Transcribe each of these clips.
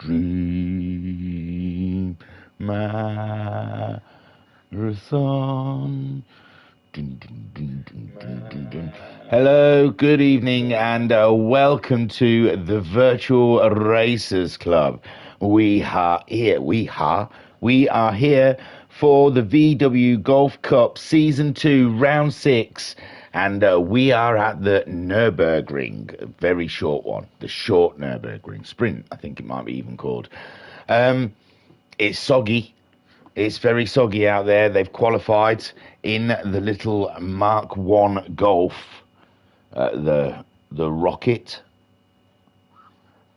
Extreme Marathon. Dun, dun, dun, dun, dun, dun, dun. Hello, good evening, and welcome to the Virtual Racers Club. We are here for the VW Golf Cup Season 2, Round 6, and we are at the Nürburgring, a very short one, the short Nürburgring Sprint, I think it might be even called. It's soggy. It's very soggy out there. They've qualified in the little Mark 1 Golf, the Rocket,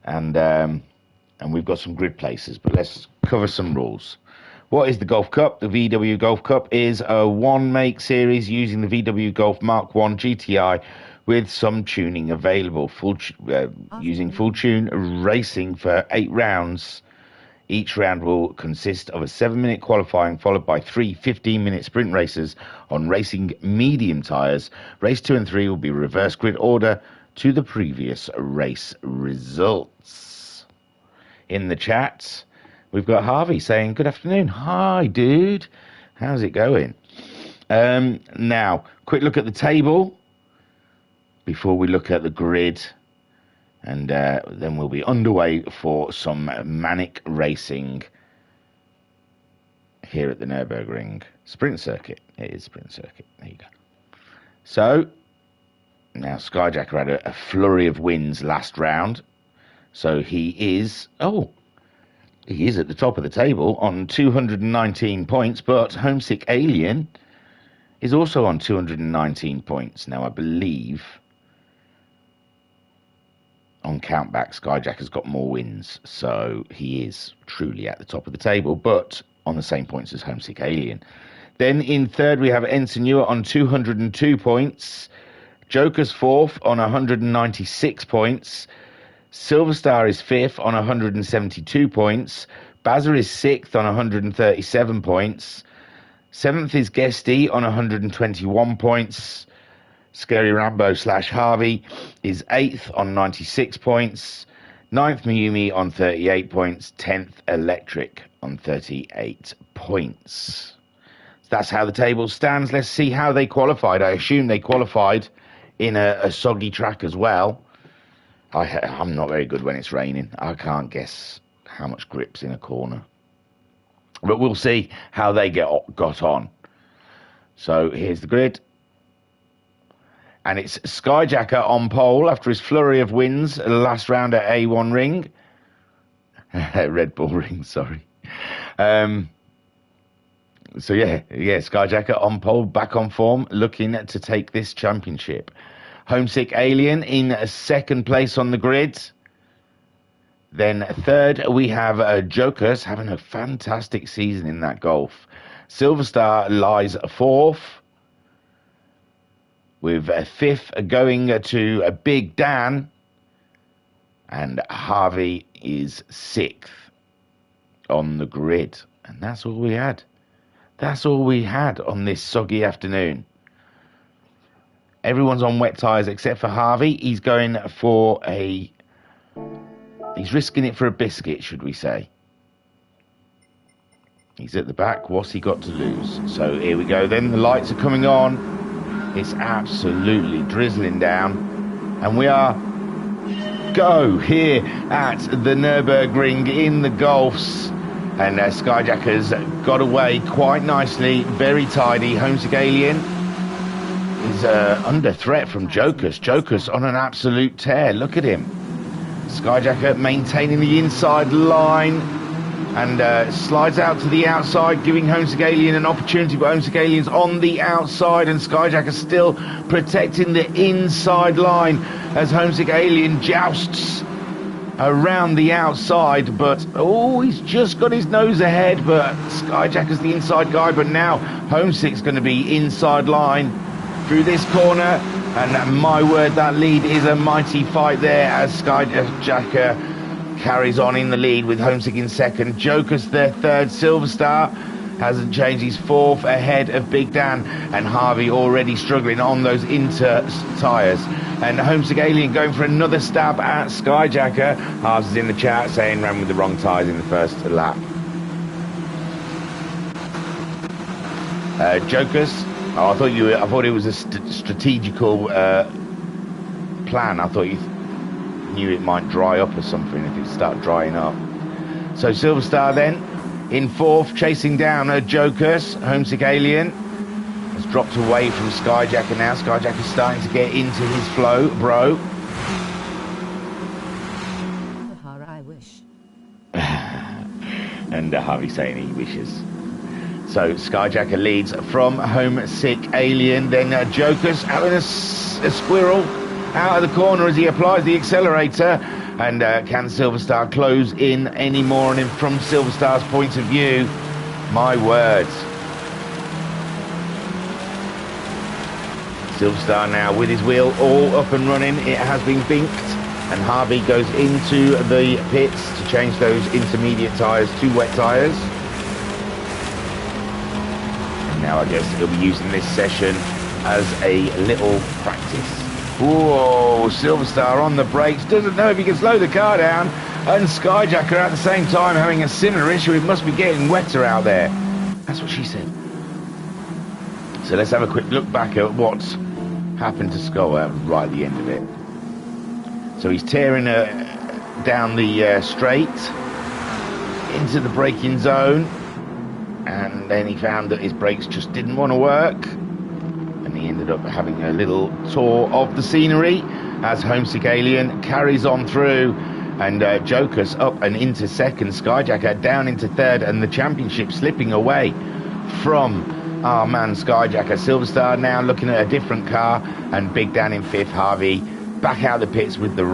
and we've got some grid places, but let's cover some rules. What is the Golf Cup? The VW Golf Cup is a one-make series using the VW Golf Mark 1 GTI with some tuning available, using full tune racing for 8 rounds. Each round will consist of a 7-minute qualifying followed by 3 15-minute sprint races on racing medium tyres. Race 2 and 3 will be reverse grid order to the previous race results. In the chat, we've got Harvey saying, good afternoon. Hi, dude. How's it going? Now, quick look at the table before we look at the grid. And then we'll be underway for some manic racing here at the Nürburgring Sprint Circuit. It is Sprint Circuit. There you go. So, now Skyjacker had a flurry of wins last round. So he is at the top of the table on 219 points. But Homesick Alien is also on 219 points. Now, I believe on countback, Skyjacker's got more wins, so he is truly at the top of the table, but on the same points as Homesick Alien. Then in third, we have Ensign Ewer on 202 points. Joker's fourth on 196 points. Silver Star is fifth on 172 points. Bazza is sixth on 137 points. Seventh is Guesty on 121 points. Scary Rambo / Harvey is 8th on 96 points. 9th Mayumi on 38 points. 10th Electric on 38 points. So that's how the table stands. Let's see how they qualified. I assume they qualified in a soggy track as well. I'm not very good when it's raining. I can't guess how much grip's in a corner. But we'll see how they got on. So here's the grid. And it's Skyjacker on pole after his flurry of wins last round at A1 Ring. Red Bull Ring, sorry. So Skyjacker on pole, back on form, looking to take this championship. Homesick Alien in second place on the grid. Then third, we have Jokers having a fantastic season in that Golf. Silver Star lies fourth, with fifth going to Big Dan, and Harvey is sixth on the grid. And that's all we had. That's all we had on this soggy afternoon. Everyone's on wet tyres except for Harvey. He's going for he's risking it for a biscuit, should we say. He's at the back. What's he got to lose? So here we go then. The lights are coming on. It's absolutely drizzling down, and we are go here at the Nürburgring in the Golfs, and Skyjacker's got away quite nicely, very tidy. Homesick Alien is under threat from Jokers. Jokers on an absolute tear. Look at him. Skyjacker maintaining the inside line, and slides out to the outside, giving Homesick Alien an opportunity, but Homesick Alien's on the outside, and Skyjacker still protecting the inside line as Homesick Alien jousts around the outside, but he's just got his nose ahead, but Skyjacker's the inside guy, but now Homesick's going to be inside line through this corner, and my word, that lead is a mighty fight there as Skyjacker carries on in the lead with Homesick in second. Joker's their third. Silver Star hasn't changed. He's 4th ahead of Big Dan, and Harvey already struggling on those inter tyres. And Homesick Alien going for another stab at Skyjacker. Harves is in the chat saying ran with the wrong tyres in the first lap. Jokers. Oh, I thought it was a strategical plan. I thought you knew it might dry up or something if it started drying up. So Silver Star then in 4th, chasing down Jokers. Homesick Alien has dropped away from Skyjacker now. Skyjacker's starting to get into his flow, bro. I wish. And Harvey saying he wishes. So Skyjacker leads from Homesick Alien. Then Jokers having a squirrel out of the corner as he applies the accelerator. And can Silver Star close in any more? And from Silver Star's point of view, my words. Silver Star now with his wheel all up and running. It has been binked. And Harvey goes into the pits to change those intermediate tyres to wet tyres. And now I guess he'll be using this session as a little practice. Whoa, Silver Star on the brakes, doesn't know if he can slow the car down, and Skyjacker at the same time having a similar issue. It must be getting wetter out there. That's what she said. So let's have a quick look back at what's happened to Sky right at the end of it. So he's tearing down the straight into the braking zone, and then he found that his brakes just didn't want to work. And he ended up having a little tour of the scenery as Homesick Alien carries on through, and Jokers up and into 2nd, Skyjacker down into 3rd, and the championship slipping away from our man Skyjacker. Silver Star now looking at a different car, and Big Dan in 5th. Harvey back out of the pits with the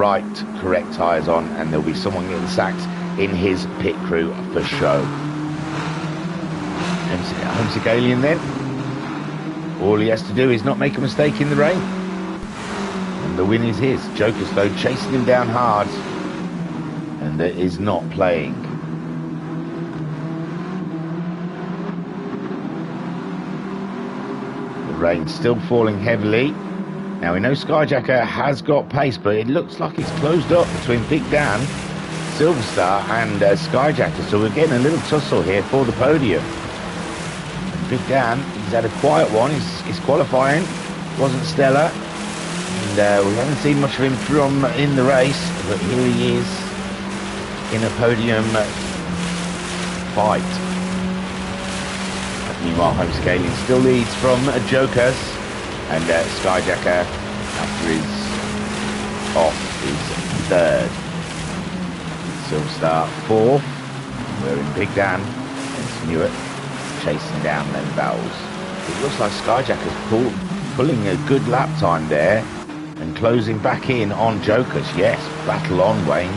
correct tyres on, and there'll be someone getting sacked in his pit crew for show. Homesick Alien then. All he has to do is not make a mistake in the rain, and the win is his. Jokers though chasing him down hard, and is not playing. The rain's still falling heavily. Now we know Skyjacker has got pace, but it looks like it's closed up between Big Dan, Silver Star and Skyjacker, so we're getting a little tussle here for the podium. Big Dan, he's had a quiet one. His qualifying wasn't stellar, and we haven't seen much of him from in the race, but here he is in a podium fight. Meanwhile, Homesick Alien still leads from Jokers, and Skyjacker, after his off, is 3rd. Silver Star 4th. We're in Big Dan and Stewart chasing down them battles. It looks like Skyjacker's pulling a good lap time there and closing back in on Jokers. Yes, battle on, Wayne.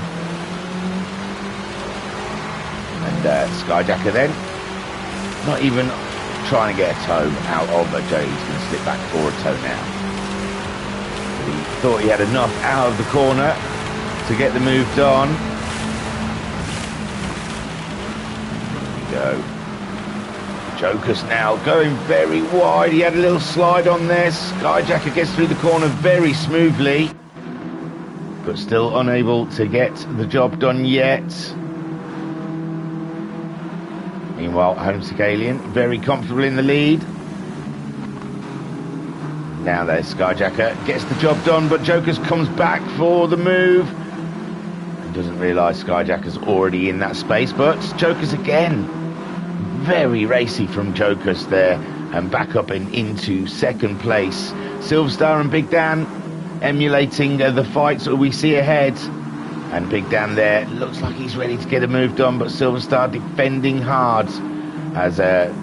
And Skyjacker then not even trying to get a toe out of a Joe. He's going to slip back for a toe now. But he thought he had enough out of the corner to get the move done. There we go. Jokers now going very wide. He had a little slide on there. Skyjacker gets through the corner very smoothly, but still unable to get the job done yet. Meanwhile, Homesick Alien very comfortable in the lead. Now there's Skyjacker, gets the job done, but Jokers comes back for the move. And doesn't realise Skyjacker's already in that space, but Jokers again. Very racy from Jokers there, and back up and into 2nd place. Silver Star and Big Dan emulating the fights that we see ahead. And Big Dan there looks like he's ready to get a move done, but Silver Star defending hard, as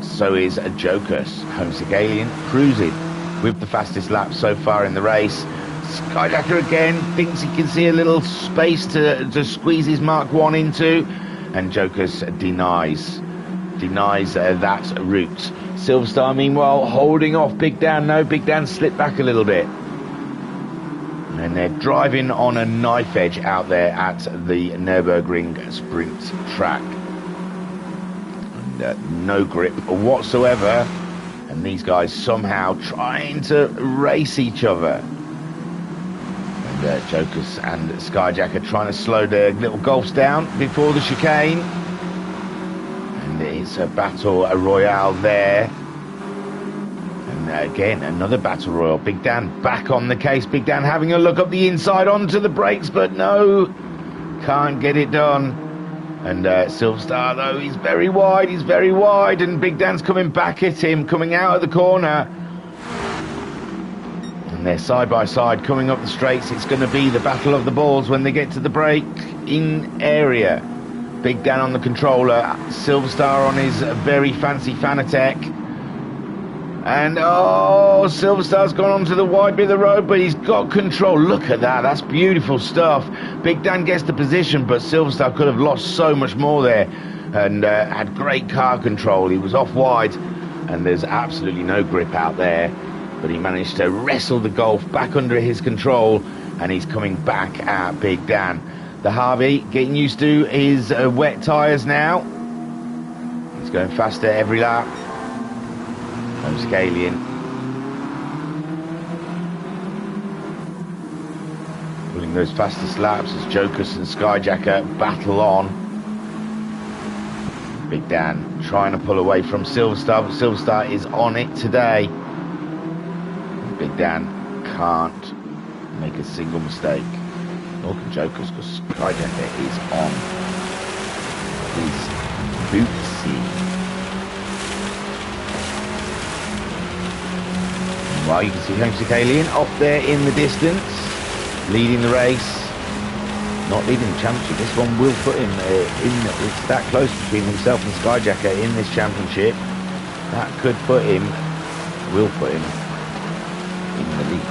so is Jokers. Homesick Alien cruising with the fastest lap so far in the race. Skyjacker again thinks he can see a little space to squeeze his Mark 1 into, and Jokers denies that route. Silver Star meanwhile holding off Big Dan. No, Big Dan slipped back a little bit, and they're driving on a knife edge out there at the Nürburgring sprint track. And no grip whatsoever. And these guys somehow trying to race each other. And Jokers and Skyjacker trying to slow their little Golfs down before the chicane. And it's a battle royale there. And again, another battle royal. Big Dan back on the case. Big Dan having a look up the inside onto the brakes, but no, can't get it done. And Silverstar, though, he's very wide, and Big Dan's coming back at him, coming out of the corner. And they're side by side, coming up the straights. It's going to be the battle of the balls when they get to the break-in area. Big Dan on the controller, Silverstar on his very fancy Fanatec. And, oh, Silverstar's gone onto the wide bit of the road, but he's got control. Look at that. That's beautiful stuff. Big Dan gets the position, but Silverstar could have lost so much more there and had great car control. He was off wide, and there's absolutely no grip out there, but he managed to wrestle the Golf back under his control, and he's coming back at Big Dan. The Harvey getting used to his wet tyres now. He's going faster every lap. Homesick Alien pulling those fastest laps as Jokers and Skyjacker battle on. Big Dan trying to pull away from Silverstar, but Silverstar is on it today. Big Dan can't make a single mistake. Nor can Jokers, because Skyjacker is on his bootsy. Well, you can see Homesick Alien off there in the distance, leading the race. Not leading the championship. This one will put him it's that close between himself and Skyjacker in this championship. That could put him, will put him in the lead.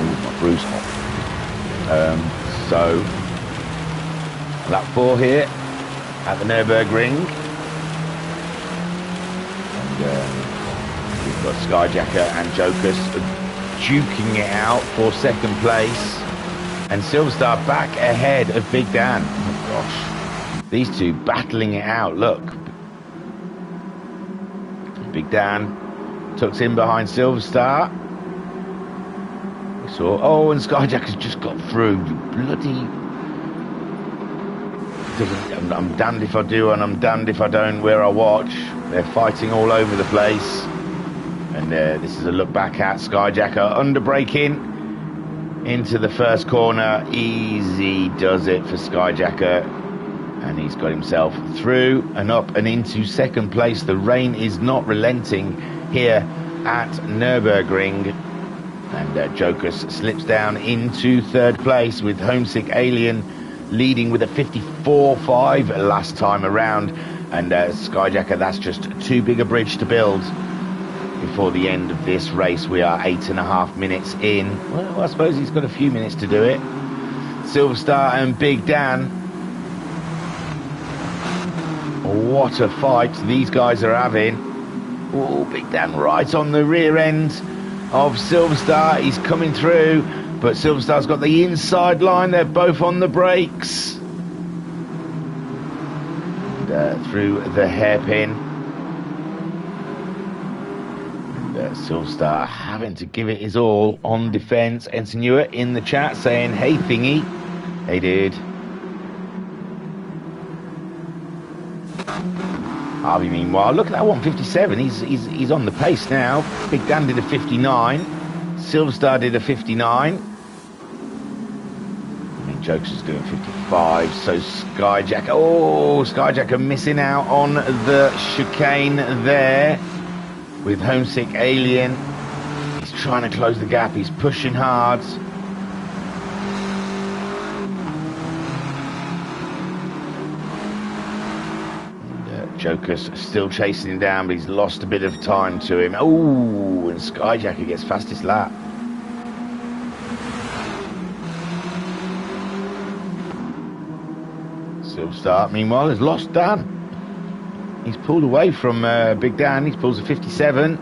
Ooh, my bruise hot. So, lap 4 here at the Nürburgring. We've got Skyjacker and Jokers duking it out for second place, and Silverstar back ahead of Big Dan. Oh gosh, these two battling it out. Look, Big Dan tucks in behind Silverstar. We saw, oh, and Skyjacker's just got through. Bloody, I'm damned if I do and I'm damned if I don't where I watch. They're fighting all over the place. And this is a look back at Skyjacker under braking into the first corner. Easy does it for Skyjacker, and he's got himself through and up and into second place. The rain is not relenting here at Nürburgring, and Jokers slips down into third place with Homesick Alien leading with a 54.5 last time around. And Skyjacker, that's just too big a bridge to build before the end of this race. We are 8.5 minutes in. Well, I suppose he's got a few minutes to do it. Silverstar and Big Dan. What a fight these guys are having. Oh, Big Dan right on the rear end of Silverstar. He's coming through, but Silverstar's got the inside line. They're both on the brakes. Through the hairpin. Silverstar having to give it his all on defence. Ensign Ewart in the chat saying, hey thingy. Hey dude. Harvey meanwhile, look at that 157. He's on the pace now. Big Dan did a 59. Silverstar did a 59. Jokes is doing 55, so Skyjacker, oh, Skyjacker missing out on the chicane there with Homesick Alien. He's trying to close the gap, he's pushing hard. And, Joker's still chasing him down, but he's lost a bit of time to him. Oh, and Skyjacker gets fastest lap. Silverstar, meanwhile, has lost Dan. He's pulled away from Big Dan. He pulls a 57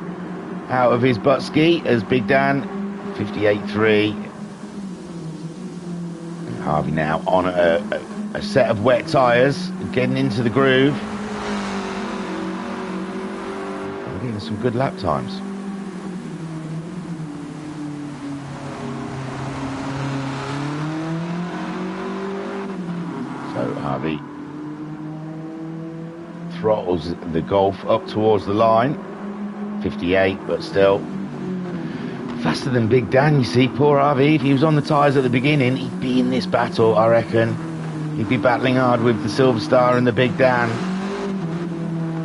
out of his butt ski as Big Dan 58.3. Harvey now on a set of wet tyres, getting into the groove. We're getting some good lap times. So Harvey throttles the Golf up towards the line. 58, but still faster than Big Dan. You see, poor Harvey, if he was on the tyres at the beginning, he'd be in this battle, I reckon. He'd be battling hard with the Silver Star and the Big Dan.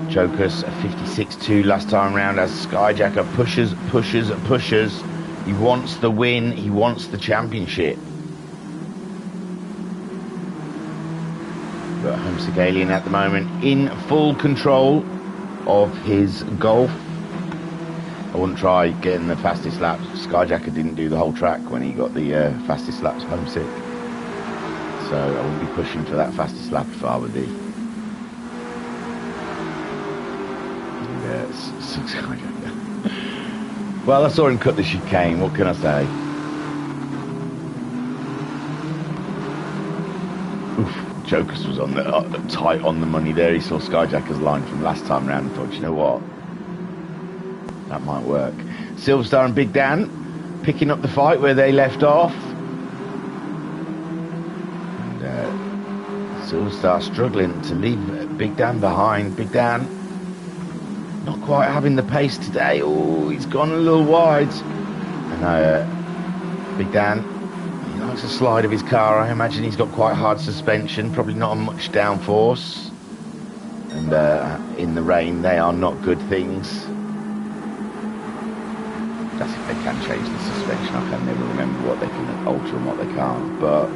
Jokus, a 56.2 last time round, as Skyjacker pushes. He wants the win, he wants the championship. But Homesick Alien at the moment in full control of his Golf. I wouldn't try getting the fastest laps. Skyjacker didn't do the whole track when he got the fastest laps Homesick. So I wouldn't be pushing for that fastest lap if I were the Skyjacker. Well, I saw him cut the chicane, what can I say? Oof, Jokus was on the tight on the money there. He saw Skyjacker's line from last time round and thought, you know what? That might work. Silver Star and Big Dan picking up the fight where they left off. And Silver Star struggling to leave Big Dan behind. Big Dan not quite having the pace today. Oh, he's gone a little wide. And Big Dan, he likes the slide of his car. I imagine he's got quite hard suspension, probably not much downforce. And in the rain, they are not good things. That's if they can change the suspension. I can never remember what they can alter and what they can't. But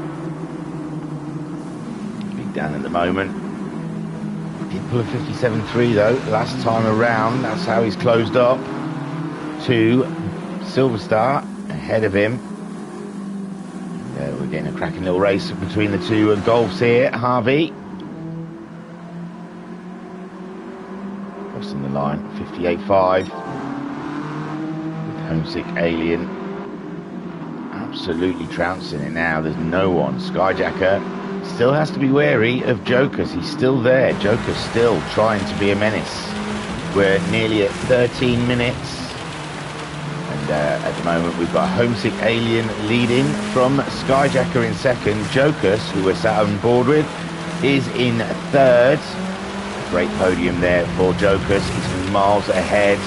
Big Dan at the moment did pull a 57.3 though last time around. That's how he's closed up to Silver Star ahead of him. We're getting a cracking little race between the two Golfs here. Harvey crossing the line, 58.5. Homesick Alien absolutely trouncing it now. There's no one. Skyjacker still has to be wary of Jokus. He's still there. Jokus still trying to be a menace. We're nearly at 13 minutes. And at the moment we've got Homesick Alien leading from Skyjacker in second. Jokus, who we're sat on board with, is in third. Great podium there for Jokus. He's miles ahead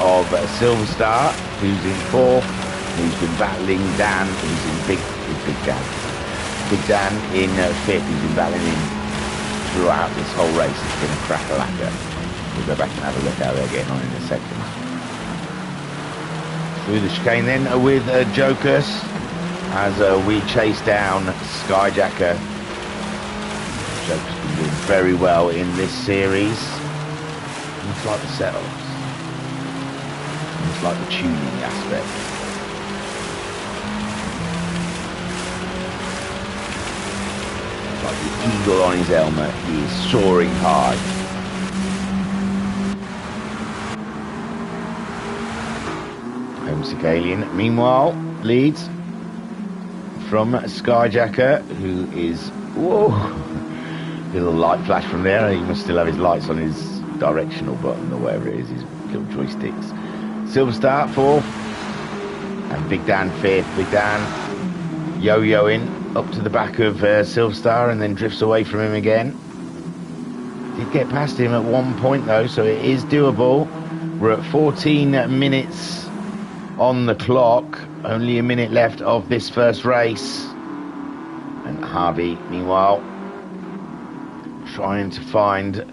of Silver Star, who's in fourth, who's been battling Dan, who's in Big Dan. Big Dan in fifth, who's been battling him throughout this whole race. It's been a crack-a-lacquer. We'll go back and have a look how they're getting on in a second. Through the chicane then with Jokus, as we chase down Skyjacker. Jokus been doing very well in this series. Looks like the setups. It's like the tuning aspect. It's like the eagle on his helmet. He is soaring high. Homesick Alien, meanwhile, leads from Skyjacker, who is... Whoa! Little light flash from there. He must still have his lights on his directional button or whatever it is, his little joysticks. Silver Star fourth, and Big Dan fifth. Big Dan yo-yoing up to the back of Silver Star and then drifts away from him again. Did get past him at one point though, so it is doable. We're at 14 minutes on the clock, only a minute left of this first race. And Harvey, meanwhile, trying to find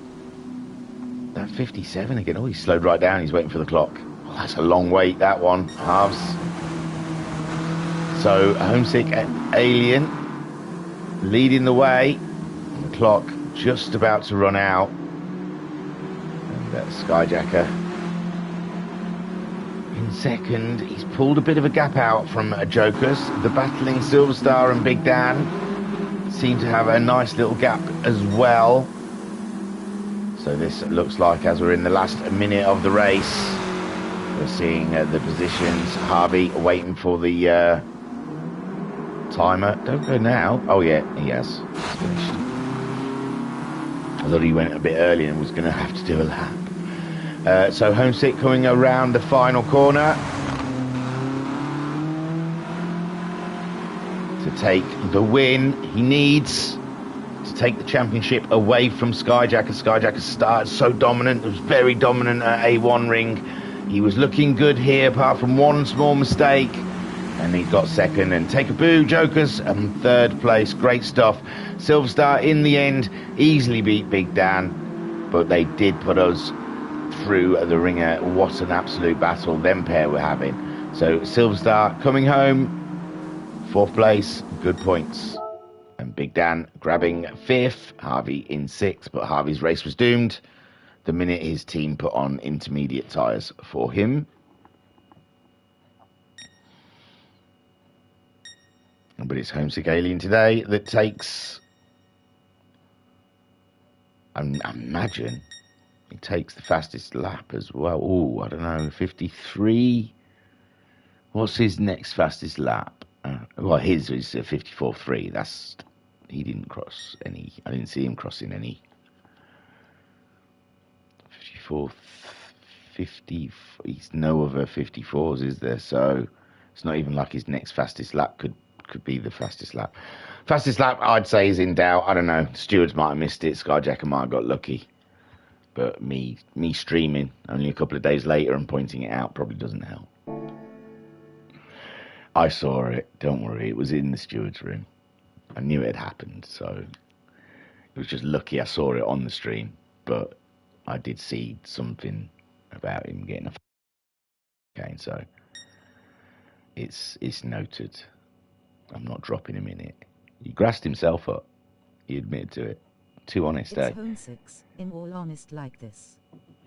that 57 again. Oh, he's slowed right down, he's waiting for the clock. That's a long wait, that one, halves. So Homesick Alien leading the way. The clock just about to run out. And Skyjacker in second. He's pulled a bit of a gap out from Jokus. The battling Silver Star and Big Dan seem to have a nice little gap as well. So this looks like, as we're in the last minute of the race, we're seeing the positions. Harvey waiting for the timer. Don't go now. Oh yeah, he has. It's finished. thought he went a bit early and was going to have to do a lap. So Homesick coming around the final corner to take the win he needs to take the championship away from Skyjacker. Skyjacker started so dominant. It was very dominant at A1 ring. He was looking good here apart from one small mistake, and he got second. And Take a Boo, Jokers, third place. Great stuff. Silverstar in the end easily beat Big Dan, but they did put us through the ringer. What an absolute battle them pair were having. So Silverstar coming home, fourth place, good points. And Big Dan grabbing fifth, Harvey in sixth, but Harvey's race was doomed the minute his team put on intermediate tyres for him. But it's Homesick Alien today that takes, I imagine, he takes the fastest lap as well. Oh, I don't know, 53. What's his next fastest lap? Well, his is a 54.3. That's, he didn't cross any. I didn't see him crossing any. 54, 50. He's no other 54s, is there? So it's not even like his next fastest lap could be the fastest lap. Fastest lap, I'd say, is in doubt. I don't know. Stewards might have missed it. Skyjacker might have got lucky. But me streaming only a couple of days later and pointing it out probably doesn't help. I saw it. Don't worry. It was in the steward's room. I knew it had happened. So it was just lucky I saw it on the stream. But I did see something about him getting a cane. So it's noted. I'm not dropping him in it. He grassed himself up. He admitted to it. Too honest, It's Homesicks, in all honest like this.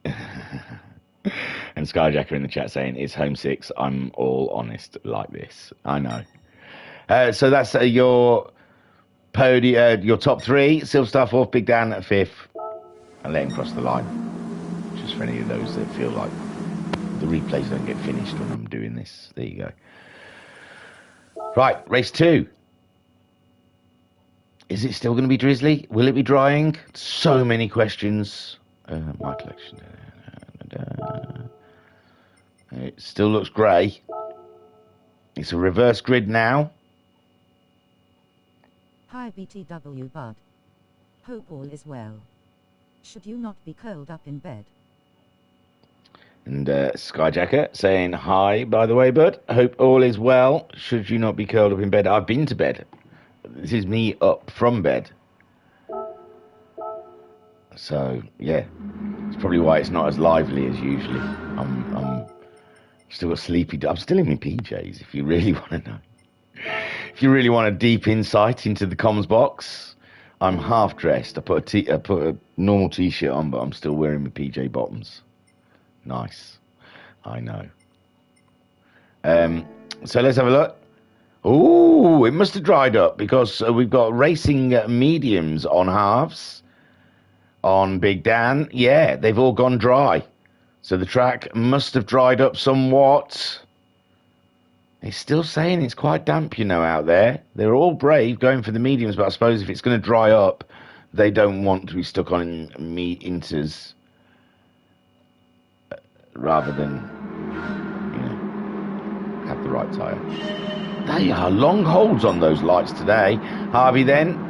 And Skyjacker in the chat saying, it's Homesicks, I'm all honest like this. I know. So that's your podium, your top three. Silverstar fourth, Big Dan at fifth. And let him cross the line. Just for any of those that feel like the replays don't get finished when I'm doing this. There you go. Right, race 2. Is it still going to be drizzly? Will it be drying? So many questions. My collection. It still looks grey. It's a reverse grid now. Hi BTW Bud. Hope all is well. Should you not be curled up in bed? And Skyjacker saying, hi, by the way, bud. Hope all is well. Should you not be curled up in bed? I've been to bed. This is me up from bed. So, yeah. It's probably why it's not as lively as usually. I'm still a sleepy... I'm still in my PJs, if you really want to know. If you really want a deep insight into the comms box, I'm half dressed. I put a normal t-shirt on, but I'm still wearing my PJ bottoms. Nice. I know. So let's have a look. Ooh, it must have dried up because we've got racing mediums on halves. On Big Dan, yeah, they've all gone dry. So the track must have dried up somewhat. They're still saying it's quite damp, you know, out there. They're all brave going for the mediums, but I suppose if it's going to dry up, they don't want to be stuck on inters rather than, you know, have the right tyre. They are long holds on those lights today. Harvey then.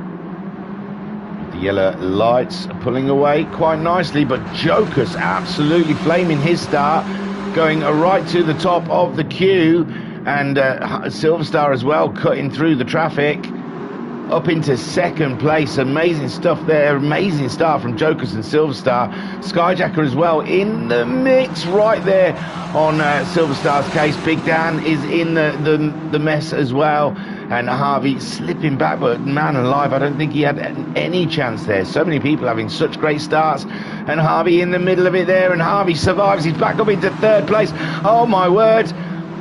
The yellow lights are pulling away quite nicely, but Joker's absolutely flaming his start, going right to the top of the queue, and Silverstar as well, cutting through the traffic up into second place. Amazing stuff there. Amazing start from Jokers and Silverstar. Skyjacker as well in the mix right there on Silverstar's case. Big Dan is in the mess as well. And Harvey slipping back, but man alive, I don't think he had any chance there. So many people having such great starts. And Harvey in the middle of it there, and Harvey survives. He's back up into third place. Oh, my word.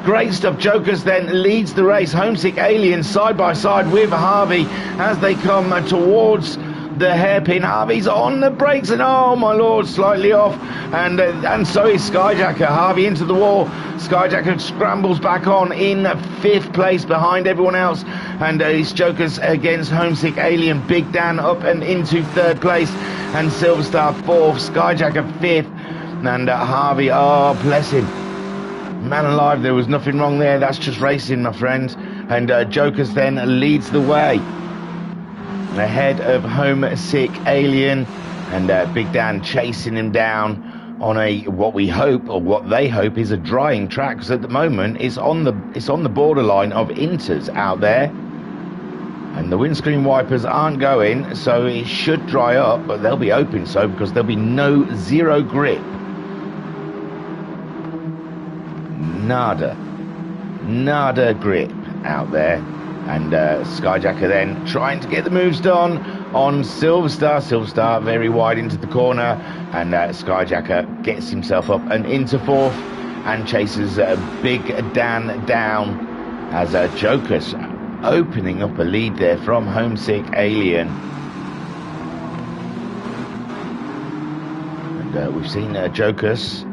Great stuff. Jokers then leads the race. Homesick Alien side by side with Harvey as they come towards the hairpin. Harvey's on the brakes, and oh my lord, slightly off, and so is Skyjacker. Harvey into the wall. Skyjacker scrambles back on in 5th place behind everyone else, and it's Jokers against Homesick Alien. Big Dan up and into 3rd place, and Silverstar 4th, Skyjacker 5th, and Harvey, oh bless him, man alive, there was nothing wrong there. That's just racing, my friend. And Jokers then leads the way ahead of Homesick Alien, and Big Dan chasing him down on what they hope is a drying track, because at the moment it's on the borderline of inters out there, and the windscreen wipers aren't going, so it should dry up, but they'll be open, so because there'll be zero grip, nada grip out there. And Skyjacker then trying to get the moves done on Silverstar very wide into the corner, and Skyjacker gets himself up and into 4th and chases Big Dan down, as Jokers opening up a lead there from Homesick Alien. And we've seen Jokers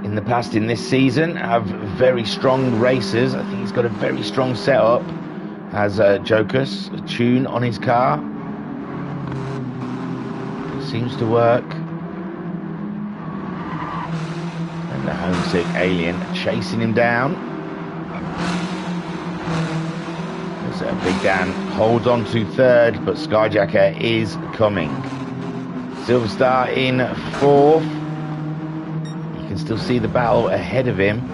in the past in this season have very strong racers. I think he's got a very strong setup as Jokers, a tune on his car. It seems to work. And the Homesick Alien chasing him down. As Big Dan holds on to 3rd, but Skyjacker is coming. Silverstar in 4th. Still see the battle ahead of him,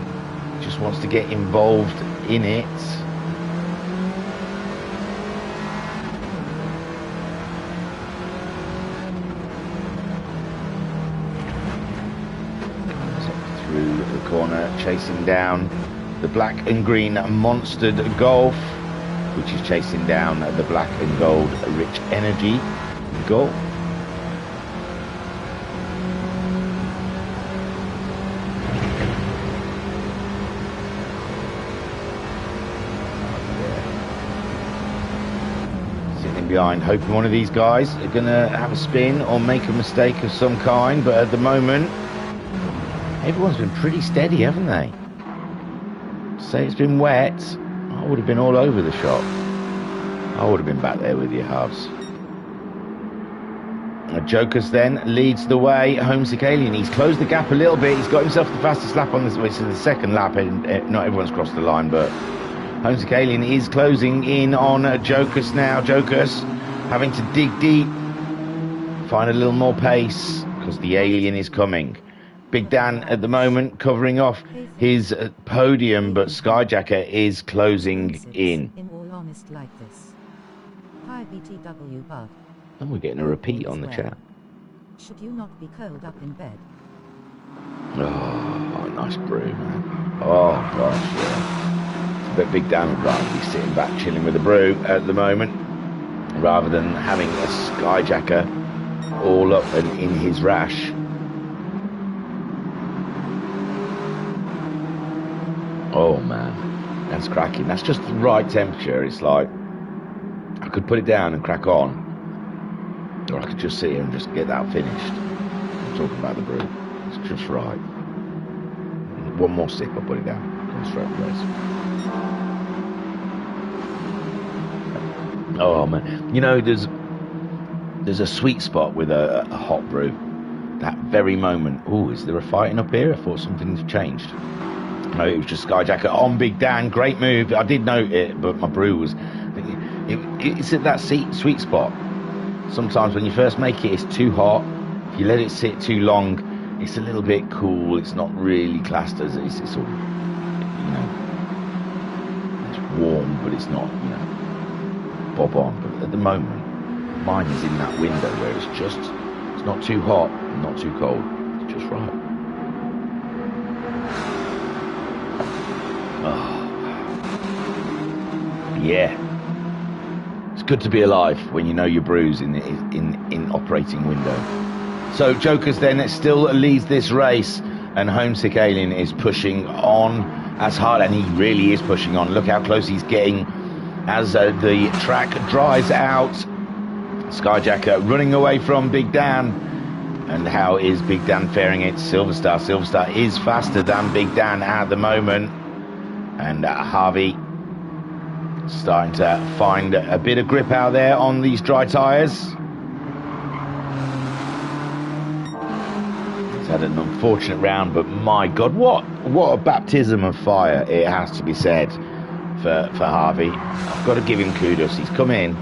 just wants to get involved in it. Through the corner, chasing down the black and green monstered Golf, which is chasing down the black and gold Rich Energy Golf. Behind, hoping one of these guys are gonna have a spin or make a mistake of some kind, but at the moment everyone's been pretty steady, haven't they? Say it's been wet, I would have been all over the shop. I would have been back there with your halves. Jokers then leads the way. Homesick Alien, he's closed the gap a little bit. He's got himself the fastest lap on this, which is the 2nd lap, and not everyone's crossed the line, but Homesick Alien is closing in on Jokers now. Jokers having to dig deep, find a little more pace, because the Alien is coming. Big Dan at the moment covering off his podium, but Skyjacker is closing in. In all honest like this. Hi BTW Bud. And we're getting a repeat on the chat. Should you not be curled up in bed? Oh, nice brew, man. Oh gosh, yeah. But Big Dan would rather be sitting back chilling with a brew at the moment, rather than having a Skyjacker all up and in his rash. Oh man, that's cracking. That's just the right temperature. It's like I could put it down and crack on, or I could just sit here and just get that finished. I'm talking about the brew. It's just right. One more sip, I'll put it down. Go straight to place. Oh man, you know, there's a sweet spot with a hot brew. That very moment. Oh, is there a fighting up here? I thought something's changed. No, it was just Skyjacker on Big Dan. Great move. I did note it, but my brew was. It's at that sweet spot. Sometimes when you first make it, it's too hot. If you let it sit too long, it's a little bit cool. It's not really classed as it's all, you know, it's warm, but it's not, you know, bob on. But at the moment, mine is in that window where it's not too hot, not too cold. It's just right. Oh, yeah. It's good to be alive when you know your brew's in operating window. So Jokers then still leads this race, and Homesick Alien is pushing on as hard, and he really is pushing on. Look how close he's getting as the track dries out. Skyjacker running away from Big Dan. And how is Big Dan faring it? Silver Star. Silver Star is faster than Big Dan at the moment. And Harvey starting to find a bit of grip out there on these dry tyres. He's had an unfortunate round, but my God, what a baptism of fire, it has to be said, for Harvey. I've got to give him kudos. He's come in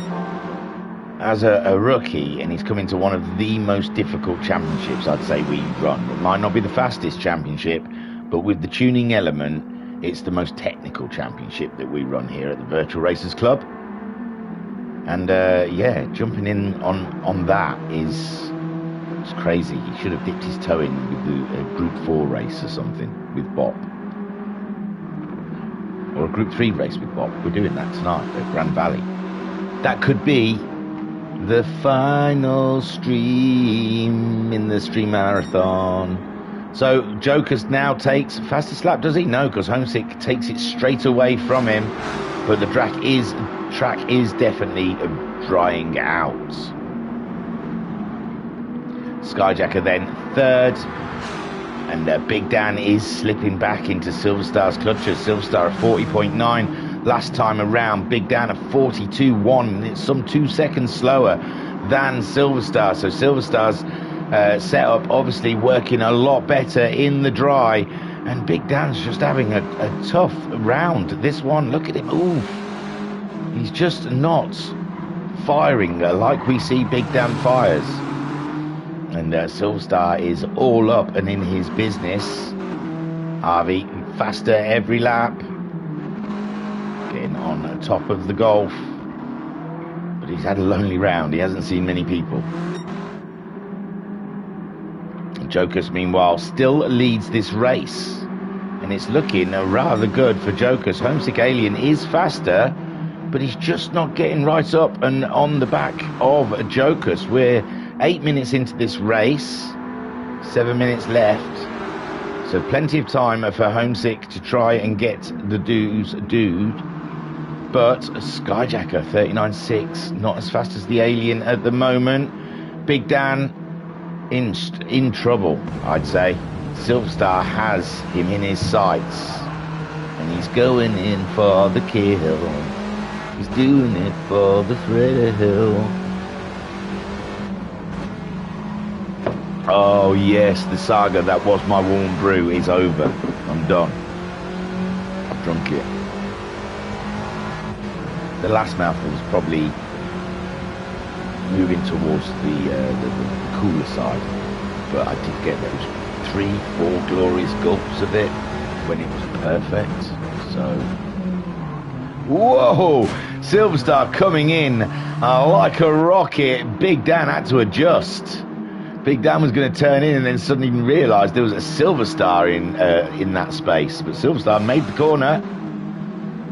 as a rookie, and he's come into one of the most difficult championships I'd say we run. It might not be the fastest championship, but with the tuning element, it's the most technical championship that we run here at the Virtual Racers Club. And yeah, jumping in on that is crazy. He should have dipped his toe in with the Group 4 race or something with Bob. Or a Group 3 race with Bob. We're doing that tonight at Grand Valley. That could be the final stream in the stream marathon. So Jokers now takes fastest lap, does he? No, because Homesick takes it straight away from him. But the track is definitely drying out. Skyjacker then third, and Big Dan is slipping back into Silver Star's clutches. Silver Star at 40.9 last time around. Big Dan at 42.1. It's some 2 seconds slower than Silver Star. So Silver Star's setup obviously working a lot better in the dry, and Big Dan's just having a tough round. This one, look at him. Ooh, he's just not firing like we see Big Dan fires. And Silver Star is all up and in his business. Harvey faster every lap, getting on top of the Golf, but he's had a lonely round. He hasn't seen many people. Jokers, meanwhile, still leads this race, and it's looking rather good for Jokers. Homesick Alien is faster, but he's just not getting right up and on the back of Jokers. We're 8 minutes into this race, 7 minutes left, so plenty of time for Homesick to try and get the dude. But Skyjacker 39.6, not as fast as the Alien at the moment. Big Dan in trouble, I'd say. Silver Star has him in his sights, and he's going in for the kill. He's doing it for the thrill. Oh yes, the saga that was my warm brew is over. I'm done. I've drunk it. The last mouthful was probably moving towards the cooler side, but I did get those 3-4 glorious gulps of it when it was perfect. So, whoa, Silver Star coming in like a rocket. Big Dan had to adjust. Big Dan was going to turn in and then suddenly realised there was a Silver Star in that space, but Silver Star made the corner.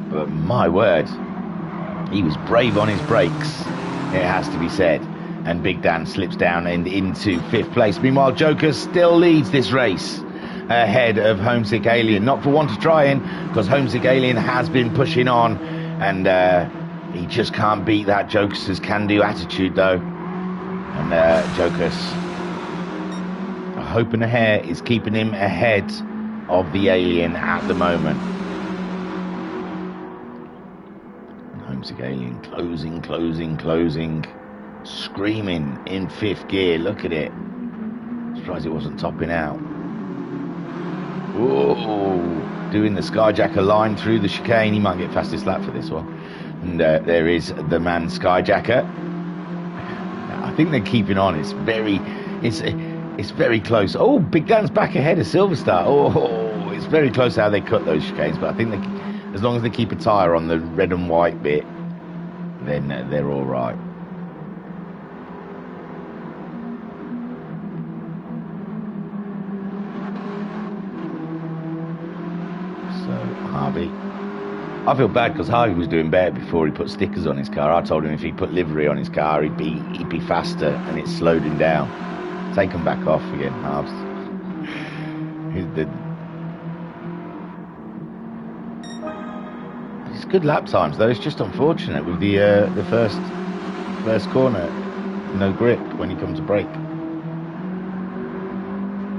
But my word, he was brave on his brakes, it has to be said. And Big Dan slips down and into 5th place. Meanwhile, Joker still leads this race ahead of Homesick Alien. Not for want of trying, because Homesick Alien has been pushing on, and he just can't beat that Joker's can-do attitude, though. And Joker's hope and a hair is keeping him ahead of the Alien at the moment. And Homesick Alien closing, screaming in 5th gear. Look at it. Surprised it wasn't topping out. Whoa, doing the Skyjacker line through the chicane. He might get fastest lap for this one. And there is the man Skyjacker. I think they're keeping on. It's very close. Oh, Big Dan's back ahead of Silver Star. Oh, it's very close how they cut those chicanes, but I think as long as they keep a tyre on the red and white bit, then they're all right. Harvey. I feel bad because Harvey was doing better before he put stickers on his car. I told him if he put livery on his car, he'd be faster, and it slowed him down. Take him back off again, Harvey. It's good lap times though. It's just unfortunate with the first corner. no grip when he comes to brake.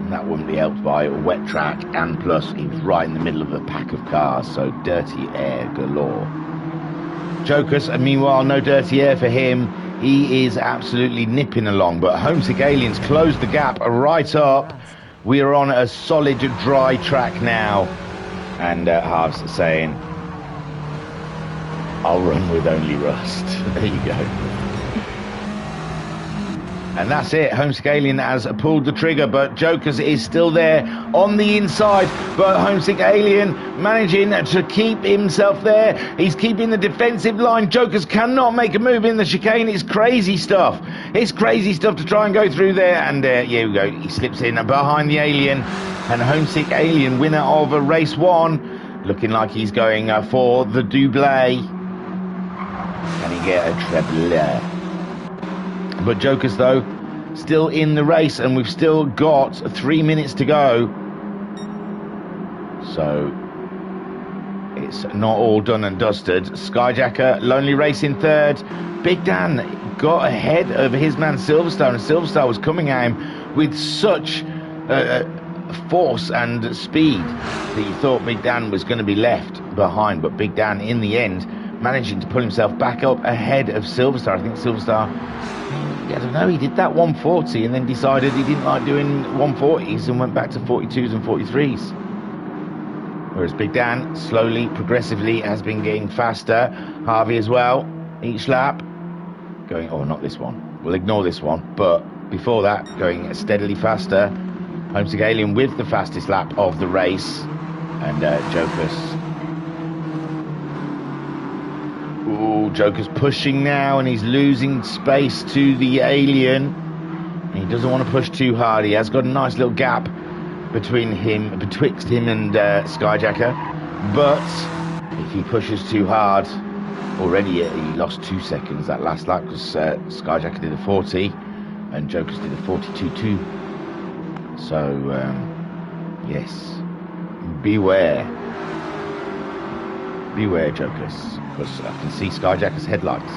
And that wouldn't be helped by a wet track, and plus he was right in the middle of a pack of cars, so dirty air galore. Jokus, and meanwhile, no dirty air for him. He is absolutely nipping along, but Homesick Aliens closed the gap right up. We are on a solid dry track now, and Harv's saying, I'll run with only rust. There you go. And that's it. Homesick Alien has pulled the trigger, but Jokus is still there on the inside. But Homesick Alien managing to keep himself there. He's keeping the defensive line. Jokus cannot make a move in the chicane. It's crazy stuff. It's crazy stuff to try and go through there. And here we go. He slips in behind the Alien. And Homesick Alien, winner of race 1, looking like he's going for the double. Can he get a treble? But Jokus, though, still in the race, and we've still got 3 minutes to go. So it's not all done and dusted. Skyjacker, Lonely Race in 3rd. Big Dan got ahead of his man Silverstar, and Silverstar was coming at him with such force and speed that you thought Big Dan was going to be left behind. But Big Dan, in the end, managing to pull himself back up ahead of Silverstar. I think Silverstar, I don't know, he did that 140 and then decided he didn't like doing 140s and went back to 42s and 43s. Whereas Big Dan, slowly, progressively, has been getting faster. Harvey as well, each lap. Going, oh, not this one. We'll ignore this one. But before that, going steadily faster. Homesick Alien with the fastest lap of the race. And Jokus. Ooh, Joker's pushing now, and he's losing space to the Alien. And he doesn't want to push too hard. He has got a nice little gap betwixt him and Skyjacker. But if he pushes too hard, already he lost 2 seconds that last lap, because Skyjacker did a 40 and Joker's did a 42.2. So, yes, beware. Beware, Jokers, because I can see Skyjacker's headlights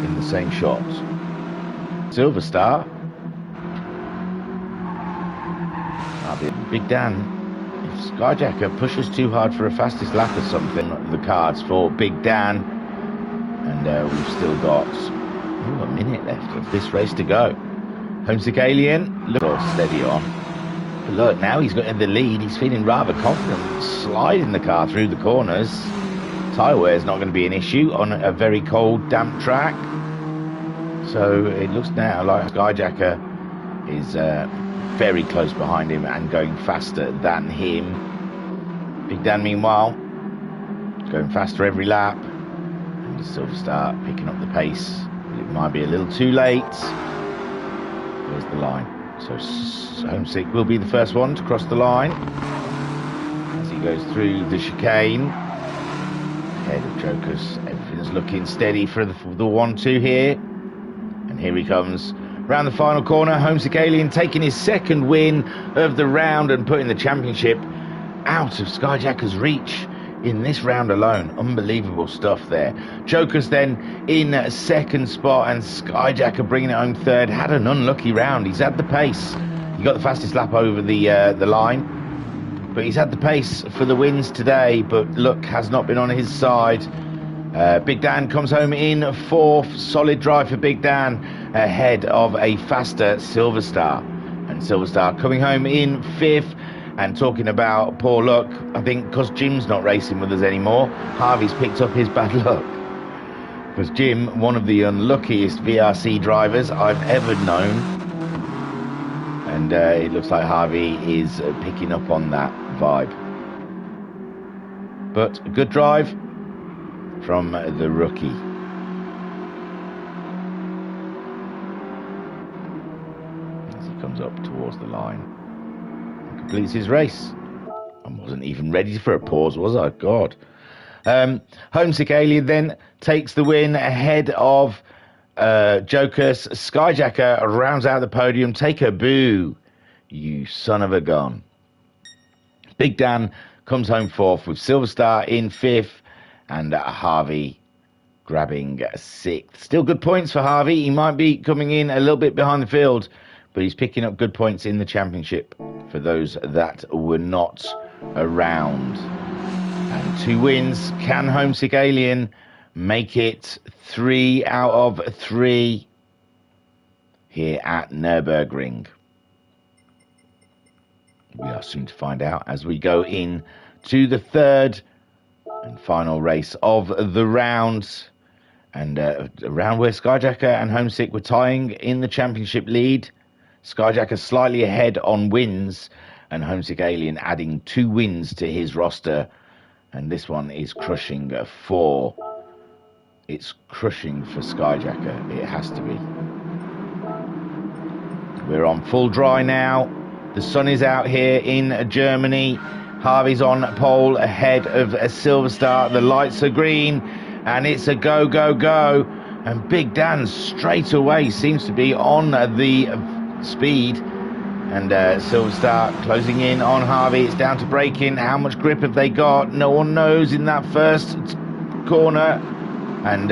in the same shot. Silverstar. Big Dan. If Skyjacker pushes too hard for a fastest lap or something, the cards for Big Dan. And we've still got a minute left of this race to go. Homesick Alien, look, steady on. But look, now he's got in the lead. He's feeling rather confident, sliding the car through the corners. Tyre wear is not going to be an issue on a very cold, damp track. So it looks now like Skyjacker is very close behind him and going faster than him. Big Dan, meanwhile, going faster every lap. And the Silverstar picking up the pace. It might be a little too late. There's the line. So Homesick will be the first one to cross the line as he goes through the chicane. Ahead of Jokus. Everything's looking steady for the 1-2 here. And here he comes. Round the final corner, Homesick Alien taking his second win of the round and putting the championship out of Skyjacker's reach in this round alone. Unbelievable stuff there. Jokus then in second spot, and Skyjacker bringing it home third. Had an unlucky round. He's had the pace. He got the fastest lap over the line, but he's had the pace for the wins today, but luck has not been on his side. Big Dan comes home in fourth. Solid drive for Big Dan ahead of a faster Silverstar. And Silverstar coming home in fifth. And talking about poor luck, I think because Jim's not racing with us anymore, Harvey's picked up his bad luck. Because Jim, one of the unluckiest VRC drivers I've ever known. And it looks like Harvey is picking up on that vibe. But a good drive from the rookie. As he comes up towards the line. Completes his race. I wasn't even ready for a pause, was I? God. Homesick Alien then takes the win ahead of Jokus. Skyjacker rounds out the podium. Take a boo, you son of a gun. Big Dan comes home fourth with Silverstar in fifth, and Harvey grabbing 6th. Still good points for Harvey. He might be coming in a little bit behind the field, but he's picking up good points in the championship for those that were not around. And 2 wins. Can Homesick Alien make it 3 out of 3 here at Nürburgring? We are soon to find out as we go in to the 3rd and final race of the round. And a round where Skyjacker and Homesick were tying in the championship lead. Skyjacker slightly ahead on wins, and Homesick Alien adding 2 wins to his roster. And this one is crushing for... It's crushing for Skyjacker. It has to be. We're on full dry now. The sun is out here in Germany. Harvey's on pole ahead of Silverstar. The lights are green, and it's a go, go, go. And Big Dan straight away seems to be on the speed. And Silverstar closing in on Harvey. It's down to braking. How much grip have they got? No one knows in that first corner. And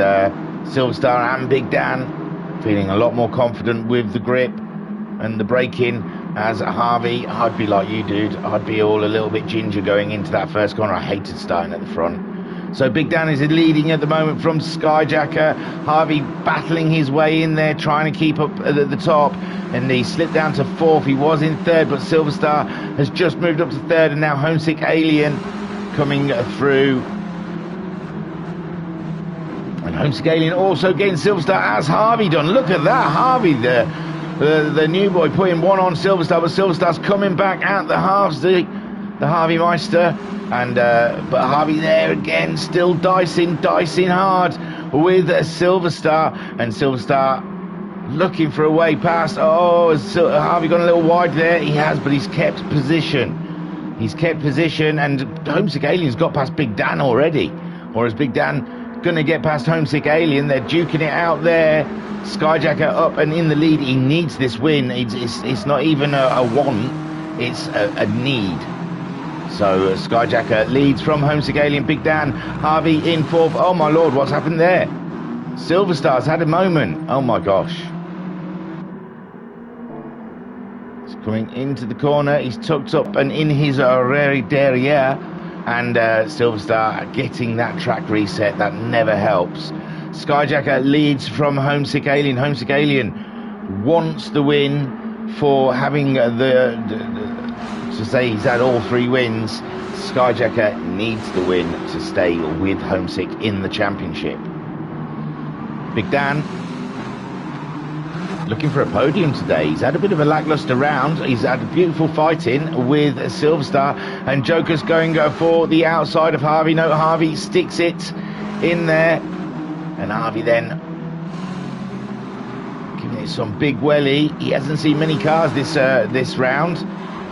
Silverstar and Big Dan feeling a lot more confident with the grip and the braking. As Harvey, I'd be like you, dude. I'd be all a little bit ginger going into that first corner. I hated starting at the front. So Big Dan is leading at the moment from Skyjacker. Harvey battling his way in there, trying to keep up at the top. And he slipped down to 4th. He was in 3rd, but Silverstar has just moved up to 3rd. And now Homesick Alien coming through. And Homesick Alien also getting Silverstar as Harvey done. Look at that, Harvey there. The new boy putting one on Silverstar, but Silverstar's coming back at the halves, the Harvey Meister. And but Harvey there again, still dicing hard with Silverstar. And Silverstar looking for a way past. Oh, has Harvey gone a little wide there? He has, but he's kept position. He's kept position, and Homesick Alien's got past Big Dan already. Or is Big Dan going to get past Homesick Alien? They're duking it out there. Skyjacker up and in the lead. He needs this win. It's not even a want, it's a need. So Skyjacker leads from Homesick Alien. Big Dan, Harvey in 4th. Oh my lord, what's happened there? Silverstar's had a moment. Oh my gosh. He's coming into the corner. He's tucked up and in his derriere. And Silverstar getting that track reset. That never helps. Skyjacker leads from Homesick Alien. Homesick Alien wants the win for having to say he's had all 3 wins. Skyjacker needs the win to stay with Homesick in the championship. Big Dan looking for a podium today. He's had a bit of a lackluster round. He's had a beautiful fighting with Silverstar, and Joker's going for the outside of Harvey. No, Harvey sticks it in there, and Harvey then giving it some big welly. He hasn't seen many cars this round,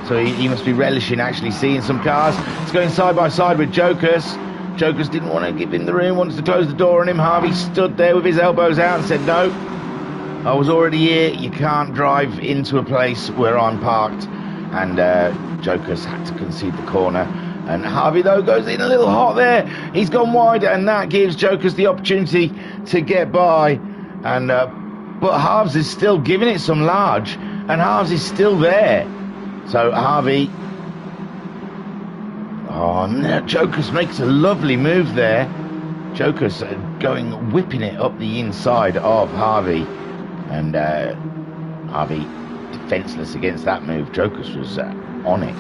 so he must be relishing actually seeing some cars. It's going side by side with Joker's. Joker's didn't want to give him the room, wanted to close the door on him. Harvey stood there with his elbows out and said, no, I was already here. You can't drive into a place where I'm parked. And Joker's had to concede the corner. And Harvey, though, goes in a little hot there. He's gone wide, and that gives Joker's the opportunity to get by. And but Harves is still giving it some large, and Harves is still there. So Harvey... Oh, no, Joker's makes a lovely move there. Joker's whipping it up the inside of Harvey. And Harvey defenseless against that move. Joker's was on it.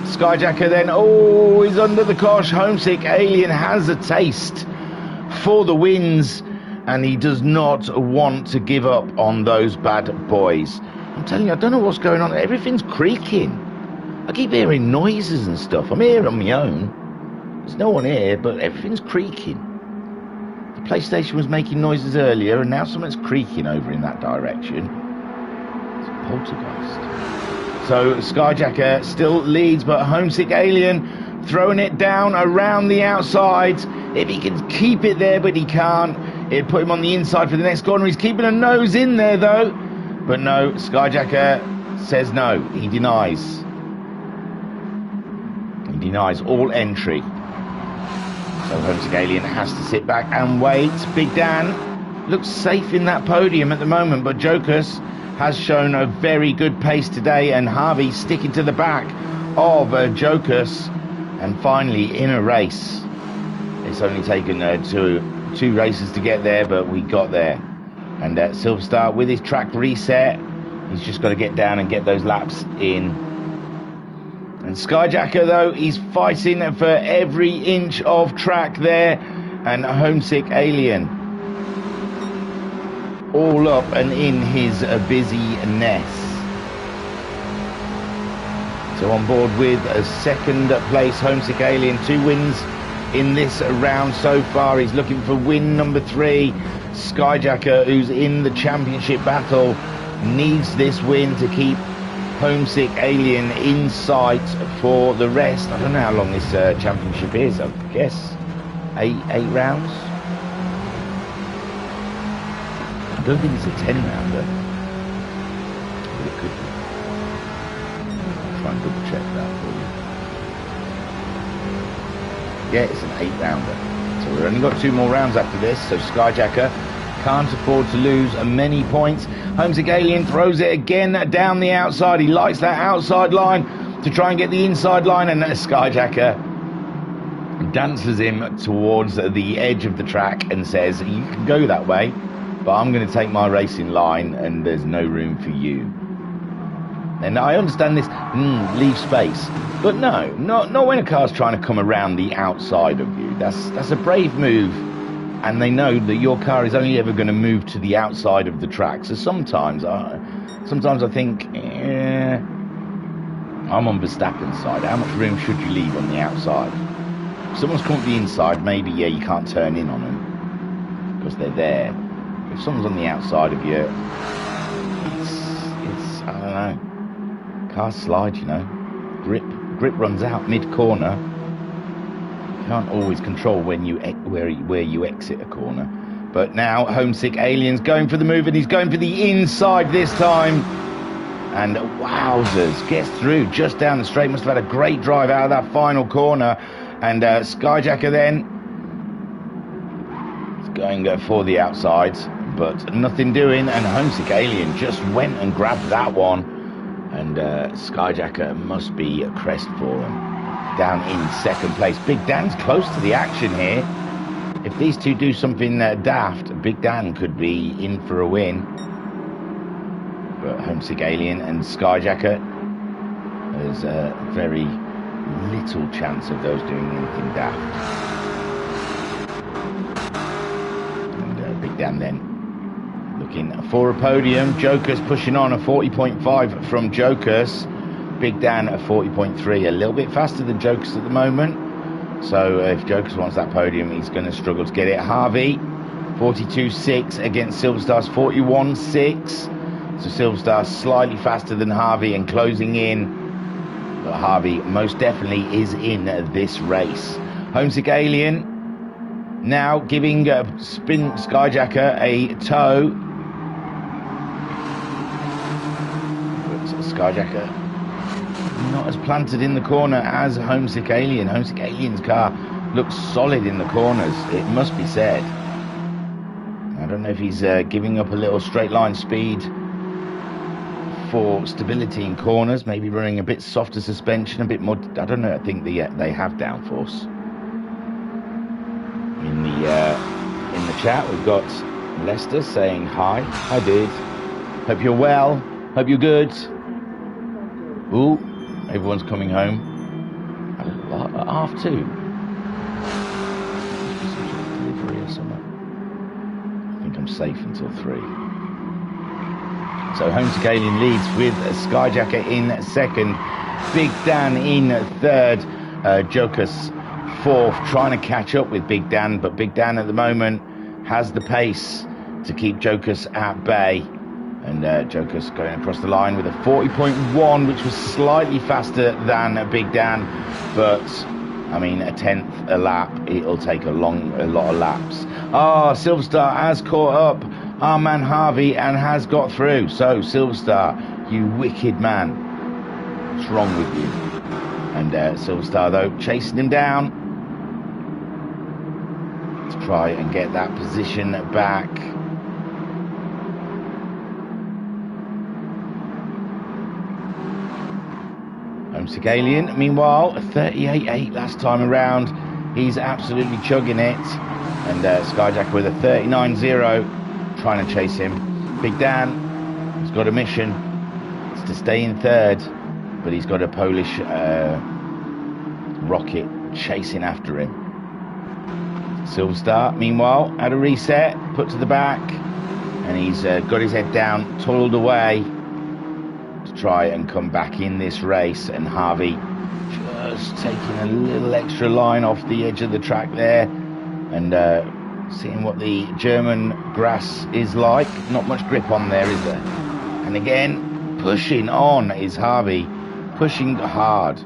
Skyjacker then, oh, he's under the cosh. Homesick Alien has a taste for the wins, and he does not want to give up on those bad boys. I'm telling you, I don't know what's going on. Everything's creaking. I keep hearing noises and stuff. I'm here on my own. There's no one here, but everything's creaking. The PlayStation was making noises earlier, and now something's creaking over in that direction. It's a poltergeist. So Skyjacker still leads, but Homesick Alien throwing it down around the outside. If he can keep it there, but he can't. It'd put him on the inside for the next corner. He's keeping a nose in there, though. But no, Skyjacker says no. He denies. He denies all entry. So Homesick Alien has to sit back and wait. Big Dan looks safe in that podium at the moment, but Jocus has shown a very good pace today, and Harvey sticking to the back of Jocus, and finally in a race. It's only taken two races to get there, but we got there. And Silverstar with his track reset, he's just got to get down and get those laps in. And Skyjacker, though, he's fighting for every inch of track there, and Homesick Alien all up and in his busyness. So on board with a second place, Homesick Alien, 2 wins in this round so far. He's looking for win number 3. Skyjacker, who's in the championship battle, needs this win to keep Homesick Alien in sight for the rest. I don't know how long this championship is. I guess 8 rounds. I don't think it's a 10-rounder, but it could be. I'll try and double check that for you. Yeah, it's an 8-rounder. So we've only got 2 more rounds after this, so Skyjacker can't afford to lose many points. Homesick Alien throws it again down the outside. He lights that outside line to try and get the inside line, and Skyjacker dances him towards the edge of the track and says, you can go that way, but I'm going to take my racing line and there's no room for you. And I understand this, leave space, but no, not when a car's trying to come around the outside of you. That's a brave move, and they know that your car is only ever going to move to the outside of the track. So sometimes I think, I'm on Verstappen's side. How much room should you leave on the outside? If someone's come up the inside, maybe, you can't turn in on them because they're there. If someone's on the outside of you, it's I don't know. Cars slide, Grip runs out mid-corner. You can't always control when where you exit a corner. But now Homesick Alien's going for the move, and he's going for the inside this time. And wowzers, gets through just down the straight. Must have had a great drive out of that final corner. And Skyjacker then is going for the outsides, but nothing doing. And Homesick Alien just went and grabbed that one. And Skyjacker must be a crest for him. Down in second place. Big Dan's close to the action here. If these two do something daft, Big Dan could be in for a win. But Homesick Alien and Skyjacker, there's very little chance of those doing anything daft. And Big Dan then looking for a podium. Jocus pushing on, a 40.5 from Jocus. Big Dan at 40.3, a little bit faster than Jocus at the moment. So if Jocus wants that podium, he's going to struggle to get it. Harvey, 42.6 against Silverstar's 41.6. So Silverstar slightly faster than Harvey and closing in. But Harvey most definitely is in this race. Homesick Alien now giving Spin Skyjacker a tow. But Skyjacker not as planted in the corner as Homesick Alien. Homesick Alien's car looks solid in the corners, it must be said. I don't know if he's giving up a little straight line speed for stability in corners, maybe running a bit softer suspension, a bit more, I don't know, I think they have downforce. In the chat we've got Lester saying hi dude, hope you're well, hope you're good. Ooh, everyone's coming home at 2:30. Delivery or something. I think I'm safe until 3. So Homesick Alien leads with Skyjacker in second, Big Dan in third, Jocus fourth, trying to catch up with Big Dan, but Big Dan at the moment has the pace to keep Jocus at bay. And Jocus going across the line with a 40.1, which was slightly faster than Big Dan, but I mean, a 10th a lap, it'll take a lot of laps. Silverstar has caught up our man Harvey and has got through. So Silverstar, you wicked man, what's wrong with you? And Silverstar though chasing him down. try and get that position back. Homesick Alien, meanwhile, 38.8 last time around. He's absolutely chugging it. And Skyjacker with a 39.0, trying to chase him. Big Dan, he's got a mission. It's to stay in third, but he's got a Polish rocket chasing after him. Silver Star, meanwhile, had a reset, put to the back, and he's got his head down, toiled away to try and come back in this race. And Harvey just taking a little extra line off the edge of the track there, and seeing what the German grass is like. Not much grip on there, is there? And again, pushing on is Harvey, pushing hard.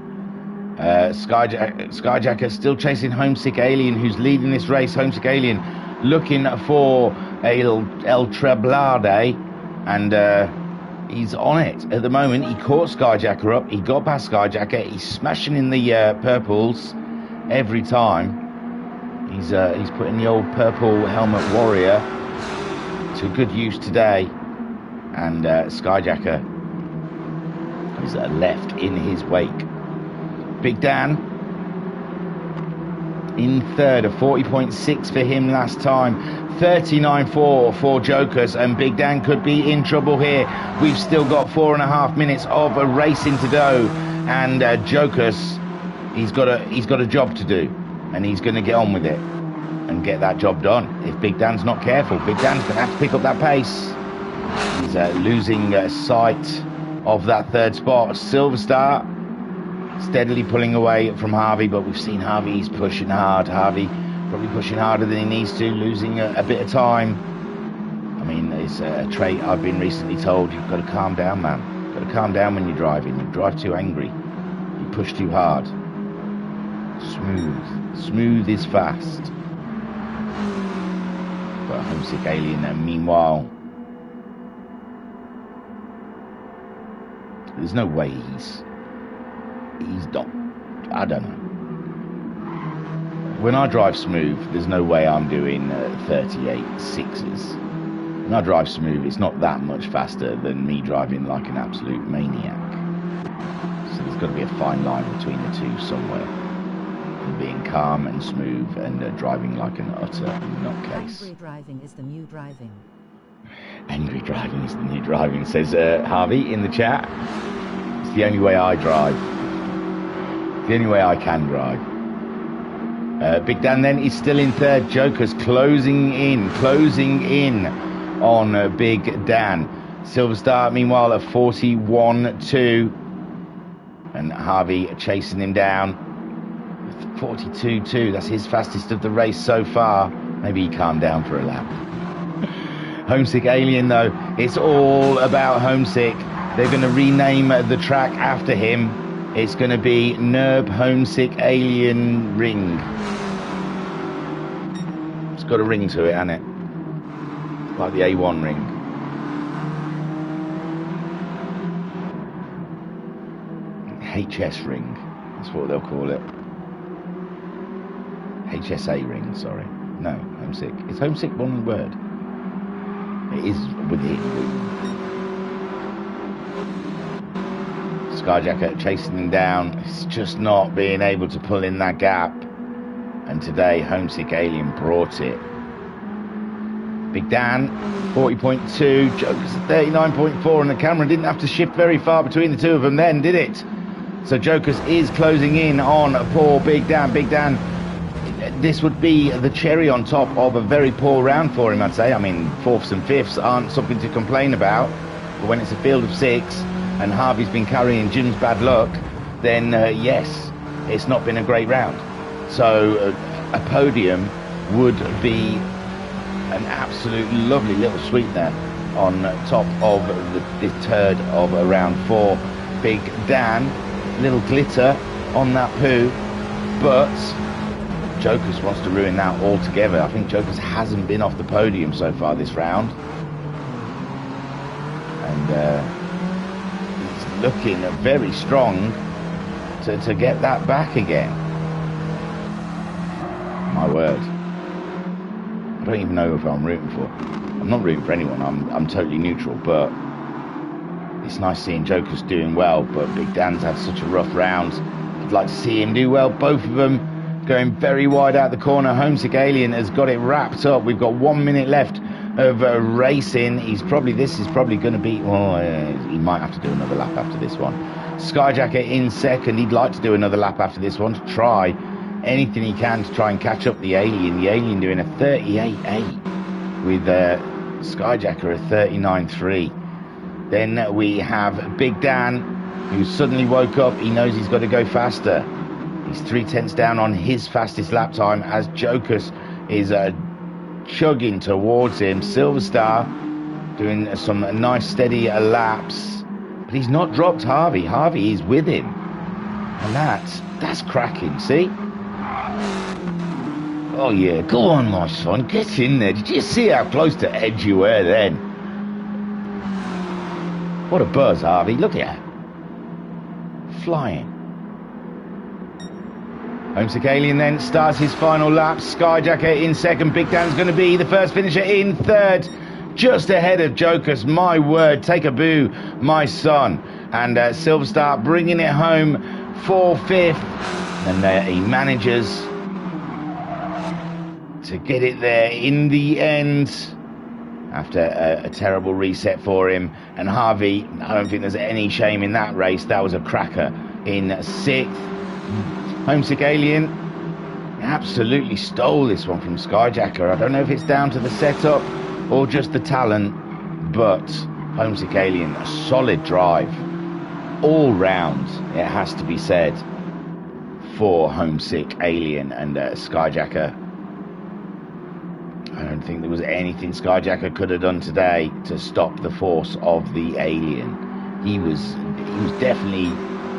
Skyjacker still chasing Homesick Alien, who's leading this race. Homesick Alien looking for El Treblade, and he's on it at the moment. He caught Skyjacker up, he got past Skyjacker, he's smashing in the purples every time. He's putting the old purple helmet warrior to good use today, and Skyjacker is left in his wake. Big Dan in third, a 40.6 for him last time, 39.4 for Jokers, and Big Dan could be in trouble here. We've still got 4.5 minutes of a racing to go, and Jokers, he's got a job to do, and he's going to get on with it and get that job done. If Big Dan's not careful, Big Dan's going to have to pick up that pace. He's losing sight of that third spot. Silver Star steadily pulling away from Harvey, but we've seen Harvey, he's pushing hard. Harvey probably pushing harder than he needs to, losing a bit of time. I mean, it's a trait I've been recently told. You've got to calm down, man. You've got to calm down when you're driving. You drive too angry, you push too hard. Smooth is fast. But Homesick Alien, meanwhile, there's no way he's not, I don't know. When I drive smooth, there's no way I'm doing 38.6s. When I drive smooth, it's not that much faster than me driving like an absolute maniac. So there's got to be a fine line between the two somewhere. And being calm and smooth and driving like an utter nutcase. Angry driving is the new driving. Angry driving is the new driving, says Harvey in the chat. It's the only way I drive. The only way I can drive. Big Dan then is still in third. Joker's closing in on Big Dan. Silver Star, meanwhile, at 41.2. And Harvey chasing him down. 42.2. That's his fastest of the race so far. Maybe he calmed down for a lap. Homesick Alien, though, it's all about Homesick. They're going to rename the track after him. It's going to be Nerb Homesick Alien Ring. It's got a ring to it, hasn't it? Like the A1 ring. HS ring. That's what they'll call it. HSA ring, sorry. No, Homesick. Is Homesick one word? It is with it. Skyjacker chasing him down. It's just not being able to pull in that gap. And today, Homesick Alien brought it. Big Dan, 40.2. Joker's 39.4. And the camera didn't have to shift very far between the two of them then, did it? So Jokers is closing in on poor Big Dan. Big Dan, this would be the cherry on top of a very poor round for him, I'd say. I mean, fourths and fifths aren't something to complain about. But when it's a field of six, and Harvey's been carrying Jim's bad luck, then yes, it's not been a great round. So a podium would be an absolute lovely little sweetener on top of the turd of round 4. Big Dan, little glitter on that poo, but Jokers wants to ruin that altogether. I think Jokers hasn't been off the podium so far this round, and looking very strong to get that back again. My word. don't even know if I'm rooting for. I'm not rooting for anyone. I'm totally neutral, but it's nice seeing Joker's doing well, but Big Dan's had such a rough round. I'd like to see him do well. Both of them going very wide out the corner. Homesick Alien has got it wrapped up. We've got 1 minute left of racing. This is probably going to be, he might have to do another lap after this one. Skyjacker in second. He'd like to do another lap after this one to try anything he can to try and catch up the Alien. The Alien doing a 38.8 with Skyjacker a 39.3. Then we have Big Dan, who suddenly woke up. He knows he's got to go faster. He's 0.3 down on his fastest lap time as Jokus is chugging towards him. Silver Star doing some nice steady laps, but he's not dropped Harvey. Harvey is with him, and that's cracking. See? Oh yeah, go on, my son, get in there. Did you see how close to edge you were then? What a buzz, Harvey. Look at that. Flying. Homesick Alien then starts his final lap. Skyjacker in second. Big Dan's going to be the first finisher in third. Just ahead of Jokus. My word. Take a boo, my son. And Silver Star bringing it home for fifth. And he manages to get it there in the end after a terrible reset for him. And Harvey, I don't think there's any shame in that race. That was a cracker in sixth. Homesick Alien absolutely stole this one from Skyjacker. I don't know if it's down to the setup or just the talent, but Homesick Alien, a solid drive all round, it has to be said, for Homesick Alien. And Skyjacker, I don't think there was anything Skyjacker could have done today to stop the force of the Alien. He was definitely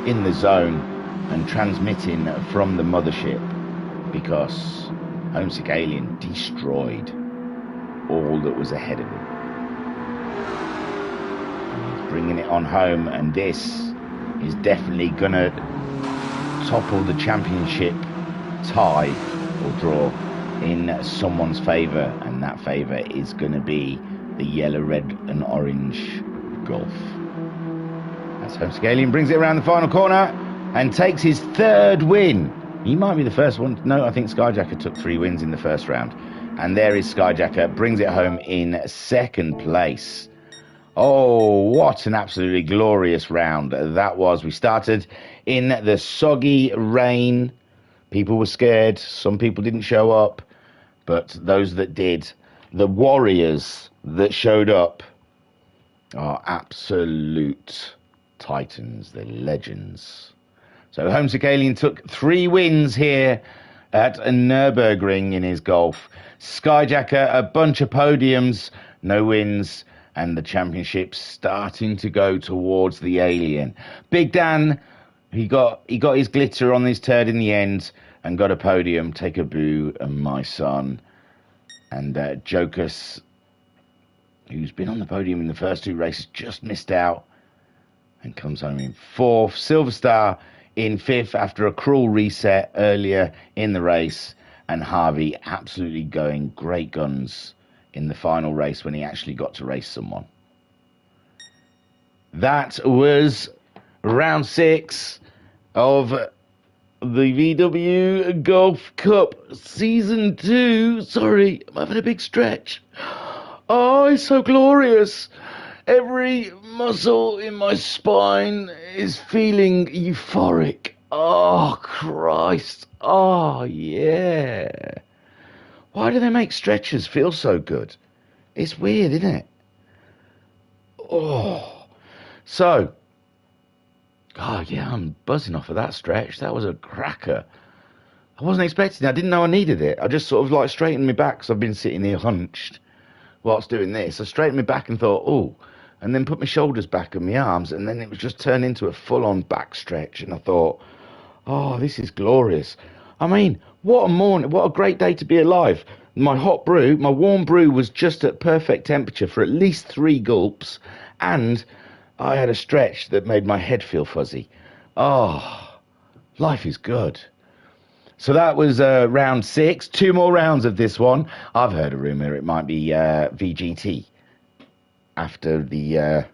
in the zone and transmitting from the mothership, because Homesick Alien destroyed all that was ahead of him. And he's bringing it on home, and this is definitely gonna topple the championship tie or draw in someone's favour, and that favour is going to be the yellow, red and orange Golf. As Homesick Alien brings it around the final corner and takes his third win. He might be the first one. No, I think Skyjacker took 3 wins in the first round. And there is Skyjacker, brings it home in second place. Oh, what an absolutely glorious round that was. We started in the soggy rain. People were scared. Some people didn't show up. But those that did, the warriors that showed up, are absolute titans, the legends. So Homesick Alien took 3 wins here at Nürburgring in his Golf. Skyjacker, a bunch of podiums, no wins, and the championship starting to go towards the Alien. Big Dan, he got his glitter on his turd in the end and got a podium. Take a boo, my son. And Jokus, who's been on the podium in the first 2 races, just missed out and comes home in 4th. Silver Star in 5th after a cruel reset earlier in the race. And Harvey absolutely going great guns in the final race when he actually got to race someone. That was round 6 of the VW Golf Cup Season 2. Sorry, I'm having a big stretch. Oh, it's so glorious. Every muscle in my spine is feeling euphoric. Oh, Christ. Oh, yeah. Why do they make stretchers feel so good? It's weird, isn't it? Oh. So, oh, yeah, I'm buzzing off of that stretch. That was a cracker. I wasn't expecting it. I didn't know I needed it. I just sort of like straightened my back because I've been sitting here hunched whilst doing this. I straightened my back and thought, oh, and then put my shoulders back and my arms, and then it was just turned into a full-on back stretch. And I thought, oh, this is glorious. I mean, what a morning, what a great day to be alive. My hot brew, my warm brew was just at perfect temperature for at least 3 gulps, and I had a stretch that made my head feel fuzzy. Oh, life is good. So that was round 6. 2 more rounds of this one. I've heard a rumour it might be VGT after the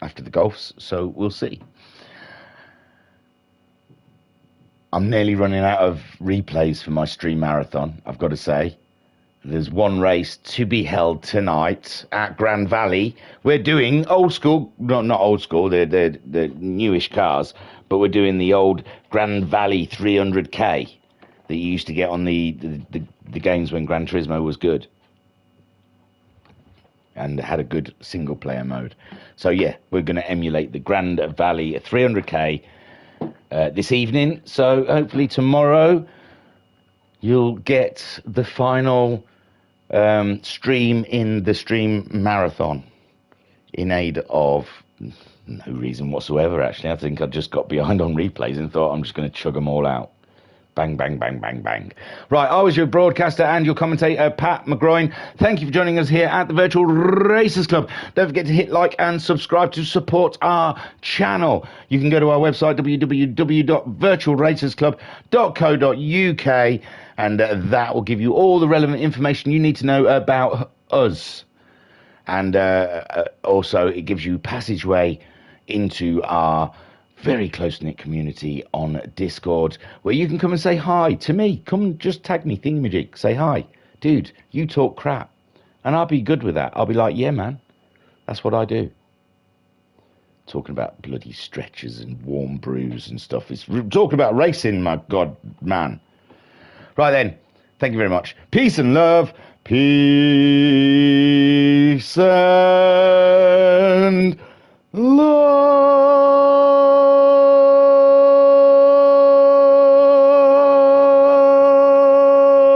golfs, so we'll see. I'm nearly running out of replays for my stream marathon, I've got to say. There's one race to be held tonight at Grand Valley. We're doing old school, not old school, they're newish cars, but we're doing the old Grand Valley 300k that you used to get on the games when Gran Turismo was good and had a good single player mode. So yeah, we're going to emulate the Grand Valley 300k this evening. So hopefully tomorrow you'll get the final stream in the stream marathon in aid of no reason whatsoever, actually. I think I just got behind on replays and thought I'm just going to chug them all out. Bang, bang, bang, bang, bang. Right, I was your broadcaster and your commentator, Pat McGroin. Thank you for joining us here at the Virtual Racers Club. Don't forget to hit like and subscribe to support our channel. You can go to our website, www.virtualracersclub.co.uk, and that will give you all the relevant information you need to know about us. And also, it gives you passageway into our very close-knit community on Discord, where you can come and say hi to me. Come and just tag me, Thingamajig. Say hi. Dude, you talk crap. And I'll be good with that. I'll be like, yeah, man. That's what I do. Talking about bloody stretchers and warm brews and stuff. It's talking about racing, my God, man. Right then. Thank you very much. Peace and love. Peace and love.